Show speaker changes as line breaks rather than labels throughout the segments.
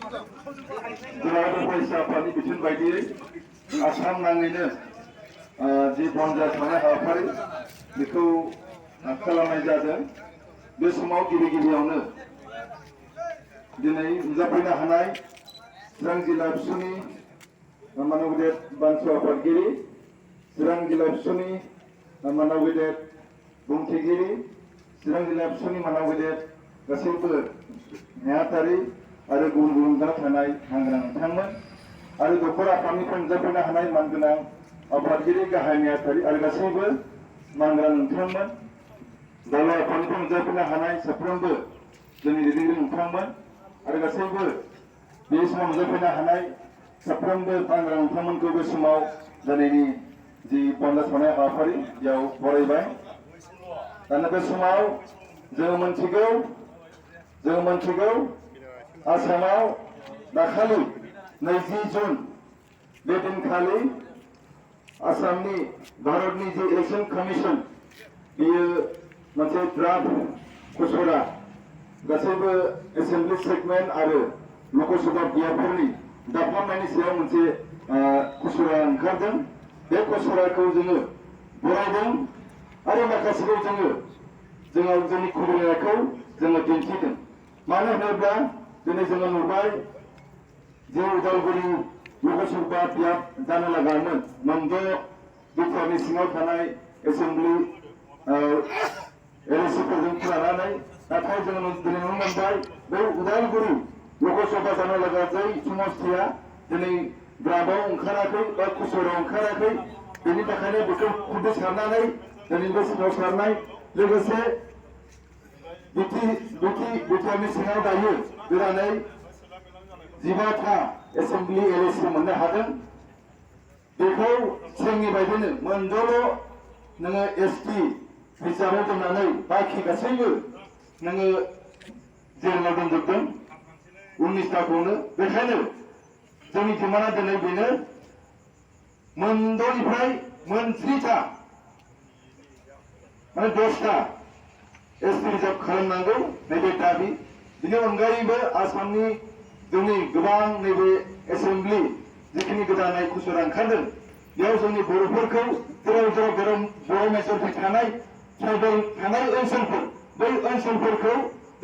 जिल्ला फरायसा आफादनि बिथोन बायदियै आसाम नाङैनो जि बनजा थानाय हाबाफारि बेखौ खालामनाय जादों। बे समाव गिबियावनो दिनै नुजाफैनो हानाय चिरां जिल्ला एबसुनि मानव गेदेर बानसु आफादगिरि, चिरां जिल्ला एबसुनि मानव गेदेर बुंथिगिरि, चिरां जिल्ला एबसुनि मानव गेदेर गासैबो नेहाथारि आरो गुबुन जाना थानाय मानगोनां नोंथांमोन आरो दखर आफादनिफ्राय नुजाफैनो हानाय मानगोनां आफादगिरि, गाहाय नेहाथारि आरो गासैबो मानगोनां नोंथांमोन, दालाय आफादनिफ्राय नुजाफैनो हानाय साफ्रोमबो जोंनि दैदेनगिरि नोंथांमोन आरो गासैबो बे समाव नुजाफैनो हानाय साफ्रोमबो मानगोनां नोंथांमोनखौ बे समाव दिनैनि जि बनजा थानाय हाबाफारि बेयाव बरायबाय। दाना बे समाव जों मोनथिगौ आसामाव दाखालि 20 जुन बे दिनखालि आसामनि भारतनि जि इलेक्शन कमिशन बेयो मोनसे ड्राफ्ट खसरा गासैबो एसेम्बलि सेगमेन्ट आरो लकसभा बियाबफोरनि दाफामनायनि सायाव मोनसे खसरा ओंखारदों। बे खसराखौ जोङो बरायदों आरो माखासेखौ जोंनि खुलिनायखौ जोङो दिन्थिदों। मानो होनोब्ला दिनै जोङो नुबाय जे उदालगुरि लकसभा बियाब जानो लागामोन मोनद' बिटिआरनि सिङाव थानाय एसेम्बलि एलएसिफोरजों लानानै, नाथाय जोङो दिनै नुनो मोनबाय बे उदालगुरि लकसभा जानो लागा जाय समस्थिया दिनै ड्राफ्टआव ओंखाराखै बा खसराव ओंखाराखै। बेनि थाखायनो बेखौ खुदै सारनानै दिनै बे सिङाव सारनाय लोगोसे बिटिआरनि सिङाव दायो गोदानै 15था एसेम्बलि एलएसि मोननो हादों। बेखौ सिगांनि बायदिनो मोनद'ल' नोङो एसटि हिसाबै दोननानै बाखि गासैबो नोङो जेराव दोनजोबदों 19थाखौनो। बेखायनो जोंनि डिमान्डआ दिनै बेनो मोनद'निफ्राय मोनस्निथा माने 10था एसटि रिजार्भ खालामनांगौ नैबे दाबि। बेनि अनगायैबो आसामनि जोंनि गोबां नैबे एसेम्बलि जिखिनि गोदानै खसरा ओंखारदों बेयाव जोंनि बर'फोरखौ जेराव बर' मेजरिटि थानाय ट्राइबेल थानाय ओनसोलफोर बै ओनसोलफोरखौ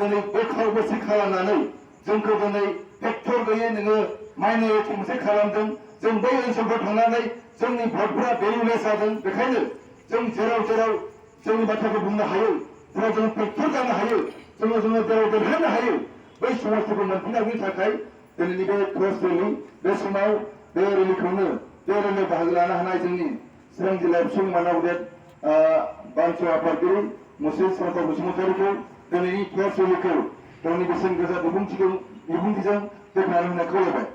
दिनै बोखाव-बोसि खालामनानै जोंखौ दिनै फेक्टर गैयै नोङो माइनरिटि मोनसे खालामदों। जों बै ओनसोलफोराव थांनानै जोंनि भटफोरा भेलुलेस जादों। बेखायनो जों जेराव जोंनि बाथ्राखौ बुंनो हायो, जेराव जों फेक्टर जानो हायो, जोङो जेराव देरहानो हायो, बै समस्थिखौ मोनफिननायनि थाखाय दिनैनि बे क्रस रेलि बे समाव बे रेलिखौनो बे रेलियाव बाहागो लानो हानाय जोंनि चिरां जिल्ला एबसुनि मानव गेदेर बानसु आफादगिरि मुस्रि चन्द्र बसुमतारीखौ दिनैनि क्रस रेलिखौ गावनि बेसेन गोसा बिबुंथिजों बेखेवनानै होनो खावलायबाय।